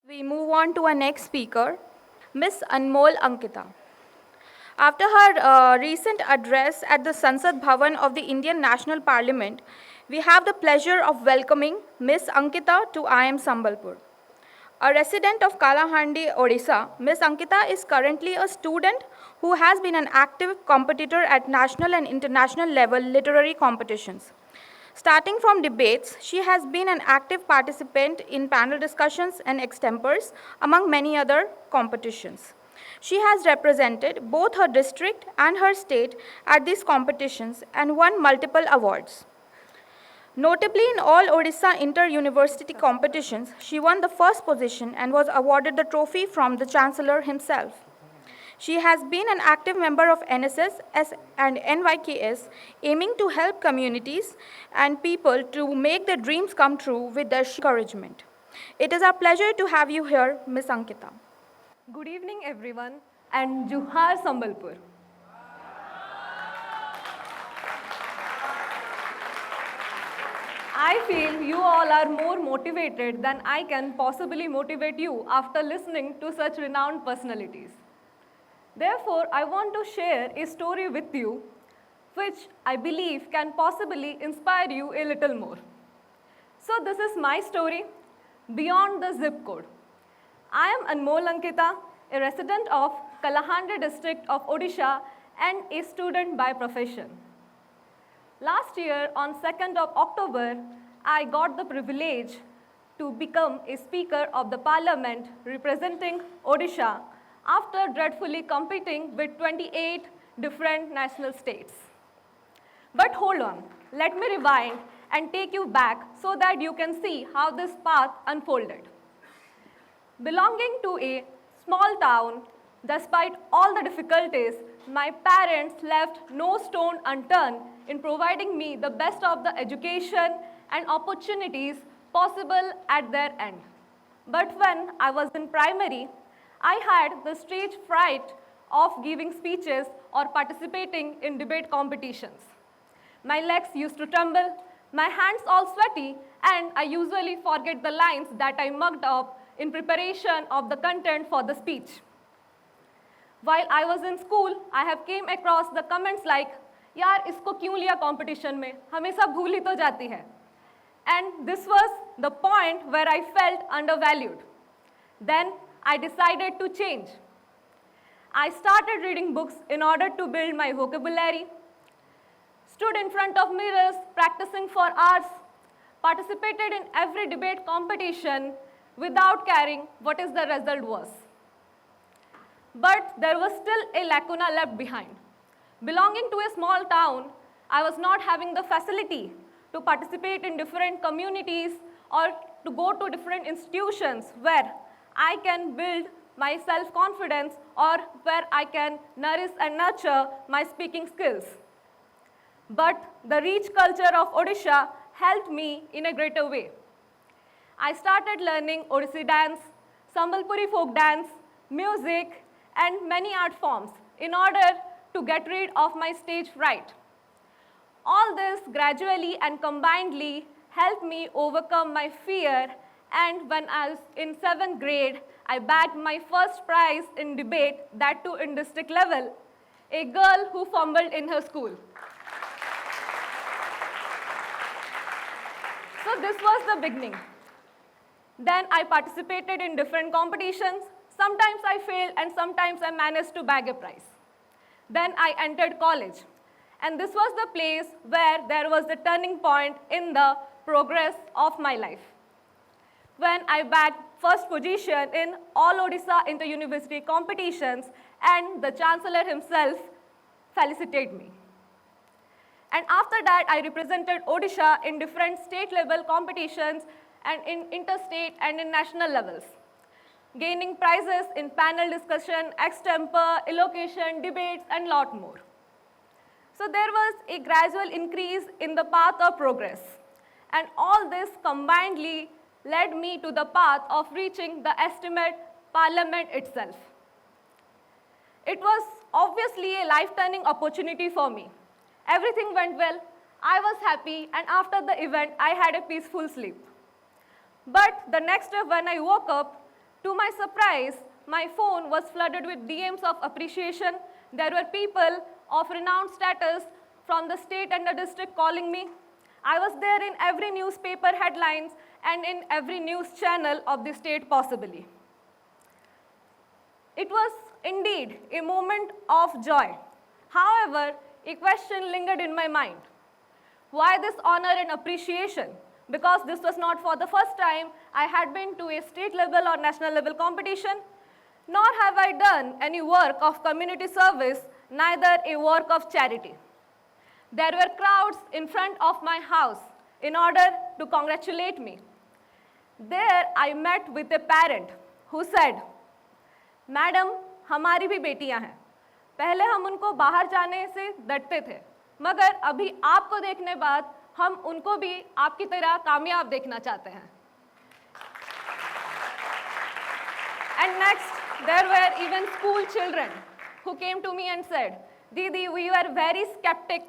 We move on to our next speaker, Miss Anmol Ankita. After her recent address at the Sansad Bhavan of the Indian National Parliament, we have the pleasure of welcoming Miss Ankita to IIM Sambalpur. A resident of Kalahandi, Odisha, Ms. Ankita is currently a student who has been an active competitor at national and international level literary competitions. Starting from debates, she has been an active participant in panel discussions and extempores, among many other competitions. She has represented both her district and her state at these competitions and won multiple awards. Notably, in all Odisha inter-university competitions, she won the first position and was awarded the trophy from the Chancellor himself. She has been an active member of NSS and NYKS, aiming to help communities and people to make their dreams come true with their encouragement. It is our pleasure to have you here, Ms. Ankita. Good evening, everyone, and Juhar Sambalpur. I feel you all are more motivated than I can possibly motivate you after listening to such renowned personalities. Therefore, I want to share a story with you which I believe can possibly inspire you a little more. So this is my story, Beyond the Zip Code. I am Anmol Ankita, a resident of Kalahandi district of Odisha and a student by profession. Last year, on 2nd of October, I got the privilege to become a speaker of the parliament representing Odisha after dreadfully competing with 28 different national states. But hold on, let me rewind and take you back so that you can see how this path unfolded. Belonging to a small town, despite all the difficulties, my parents left no stone unturned in providing me the best of the education and opportunities possible at their end. But when I was in primary, I had the stage fright of giving speeches or participating in debate competitions. My legs used to tremble, my hands all sweaty, and I usually forget the lines that I mugged up in preparation of the content for the speech. While I was in school, I have came across the comments like, यार इसको क्यों लिया competition में? हमेशा भूल ही तो जाती है. And this was the point where I felt undervalued. Then I decided to change. I started reading books in order to build my vocabulary, stood in front of mirrors practicing for hours, participated in every debate competition without caring what is the result was. But there was still a lacuna left behind. Belonging to a small town, I was not having the facility to participate in different communities or to go to different institutions where I can build my self-confidence or where I can nourish and nurture my speaking skills. But the rich culture of Odisha helped me in a greater way. I started learning Odissi dance, Sambalpuri folk dance, music, and many art forms in order to get rid of my stage fright. All this gradually and combinedly helped me overcome my fear, and when I was in 7th grade, I bagged my first prize in debate, that too in district level, a girl who fumbled in her school. So this was the beginning. Then I participated in different competitions. Sometimes I failed and sometimes I managed to bag a prize. Then I entered college. And this was the place where there was the turning point in the progress of my life. When I bagged first position in all Odisha inter-university competitions and the Chancellor himself felicitate me. And after that, I represented Odisha in different state level competitions and in interstate and in national levels, gaining prizes in panel discussion, extempore, elocution, debates, and lot more. So there was a gradual increase in the path of progress. And all this combinedly led me to the path of reaching the estimate parliament itself. It was obviously a life-turning opportunity for me. Everything went well, I was happy, and after the event, I had a peaceful sleep. But the next day when I woke up, To my surprise, my phone was flooded with DMs of appreciation. There were people of renowned status from the state and the district calling me. I was there in every newspaper headlines and in every news channel of the state possibly. It was indeed a moment of joy. However, a question lingered in my mind. Why this honor and appreciation? Because this was not for the first time I had been to a state level or national level competition, nor have I done any work of community service, neither a work of charity. There were crowds in front of my house in order to congratulate me. There I met with a parent who said, madam, हमारी भी बेटियां हैं. पहले हम उनको बाहर जाने से डरते थे, मगर अभी आपको देखने बाद हम उनको भी आपकी तरह कामयाब देखना चाहते हैं. And next, there were even school children who came to me and said, Didi, we were very skeptic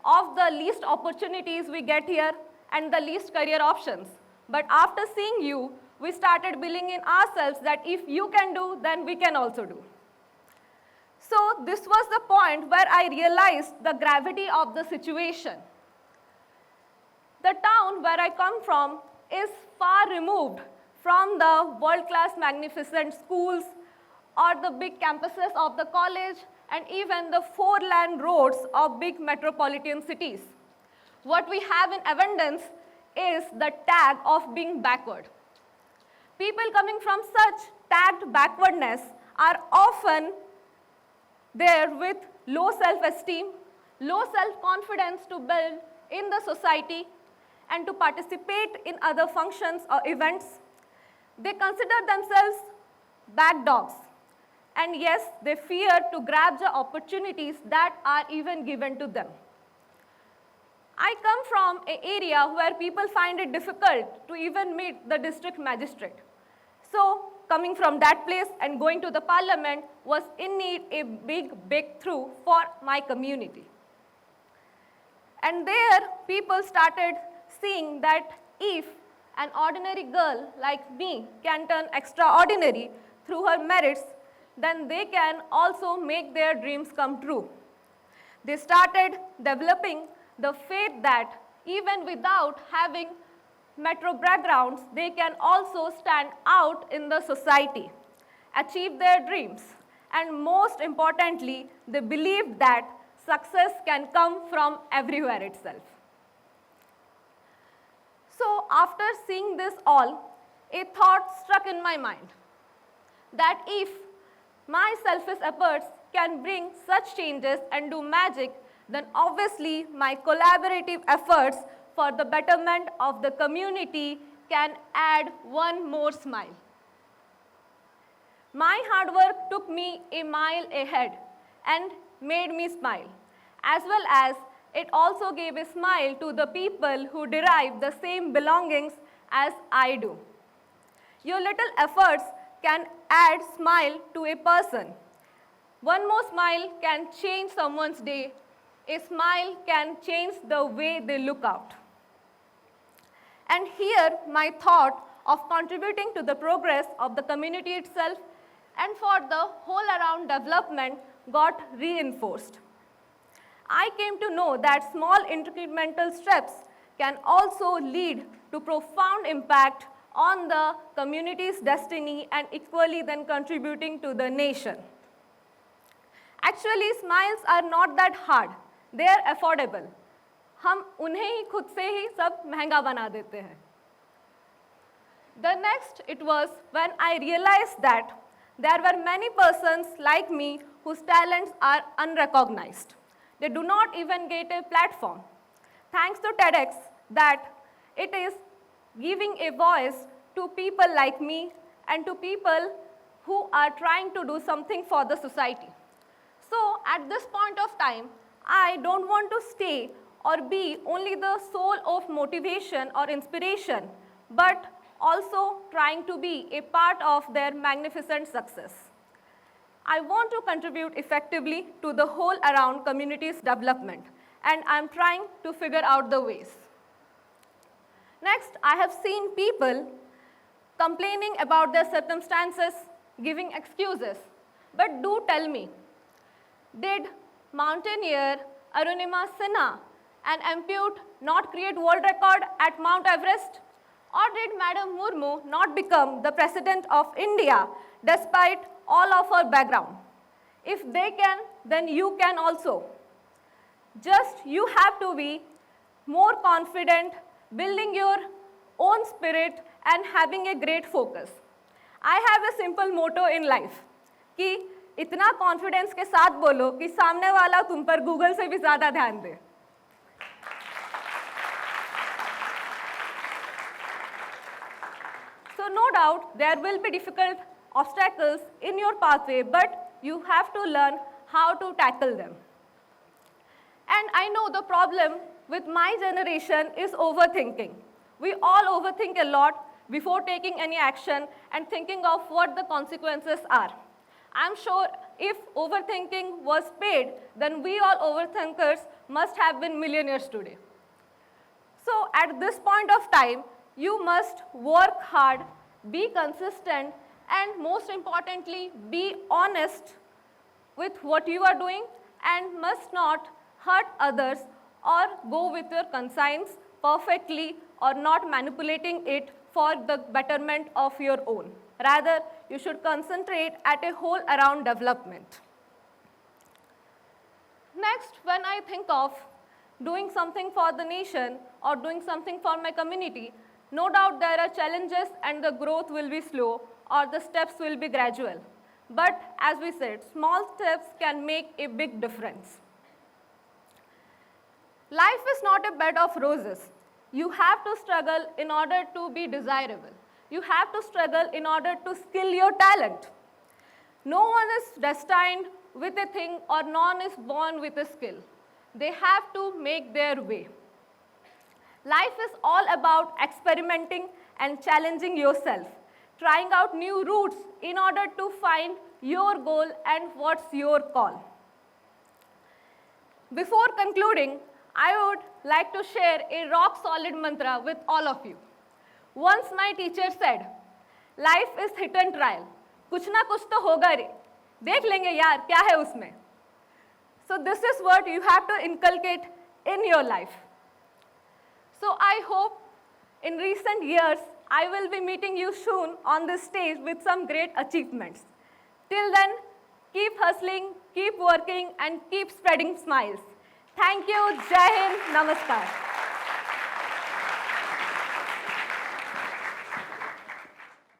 of the least opportunities we get here and the least career options. But after seeing you, we started believing in ourselves that if you can do, then we can also do. So this was the point where I realized the gravity of the situation. The town where I come from is far removed from the world-class magnificent schools or the big campuses of the college and even the four-lane roads of big metropolitan cities. What we have in abundance is the tag of being backward. People coming from such tagged backwardness are often there with low self-esteem, low self-confidence to build in the society and to participate in other functions or events. They consider themselves back dogs. And yes, they fear to grab the opportunities that are even given to them. I come from an area where people find it difficult to even meet the district magistrate. So, coming from that place and going to the parliament was indeed a big breakthrough for my community. And there, people started seeing that if an ordinary girl like me can turn extraordinary through her merits, then they can also make their dreams come true. They started developing the faith that even without having metro backgrounds, they can also stand out in the society, achieve their dreams, and most importantly, they believed that success can come from everywhere itself. So after seeing this all, a thought struck in my mind that if my selfish efforts can bring such changes and do magic, then obviously my collaborative efforts for the betterment of the community can add one more smile. My hard work took me a mile ahead and made me smile, as well as it also gave a smile to the people who derive the same belongings as I do. Your little efforts can add smile to a person. One more smile can change someone's day. A smile can change the way they look out. And here my thought of contributing to the progress of the community itself and for the whole around development got reinforced. I came to know that small incremental steps can also lead to profound impact on the community's destiny and equally then contributing to the nation. Actually, smiles are not that hard. They are affordable. हम उन्हें ही खुद से ही सब महंगा बना देते हैं. The next, it was when I realized that there were many persons like me whose talents are unrecognized. They do not even get a platform. Thanks to TEDx, that it is giving a voice to people like me and to people who are trying to do something for the society. So at this point of time, I don't want to stay or be only the soul of motivation or inspiration, but also trying to be a part of their magnificent success. I want to contribute effectively to the whole around community's development, and I'm trying to figure out the ways. Next, I have seen people complaining about their circumstances, giving excuses. But do tell me, did mountaineer Arunima Sinha and Ampute not create world record at Mount Everest? Or did Madam Murmu not become the President of India despite all of her background? If they can, then you can also. Just you have to be more confident, building your own spirit and having a great focus. I have a simple motto in life कि इतना confidence के साथ बोलो कि सामने वाला तुम पर गूगल से भी ज़्यादा ध्यान दे. So no doubt there will be difficult obstacles in your pathway, but you have to learn how to tackle them. And I know the problem with my generation is overthinking. We all overthink a lot before taking any action and thinking of what the consequences are. I'm sure if overthinking was paid, then we all overthinkers must have been millionaires today. So at this point of time, you must work hard, be consistent, and most importantly, be honest with what you are doing and must not hurt others or go with your conscience perfectly or not manipulating it for the betterment of your own. Rather, you should concentrate at a whole around development. Next, when I think of doing something for the nation or doing something for my community, no doubt there are challenges and the growth will be slow or the steps will be gradual. But as we said, small steps can make a big difference. Life is not a bed of roses. You have to struggle in order to be desirable. You have to struggle in order to skill your talent. No one is destined with a thing or none is born with a skill. They have to make their way. Life is all about experimenting and challenging yourself, trying out new routes in order to find your goal and what's your call. Before concluding, I would like to share a rock-solid mantra with all of you. Once my teacher said, life is hit and trial. कुछ ना कुछ तो होगा रे. देख लेंगे यार क्या है उसमें. So this is what you have to inculcate in your life. So I hope in recent years I will be meeting you soon on this stage with some great achievements. Till then, keep hustling, keep working, and keep spreading smiles. Thank you. Jai Hind. Namaskar.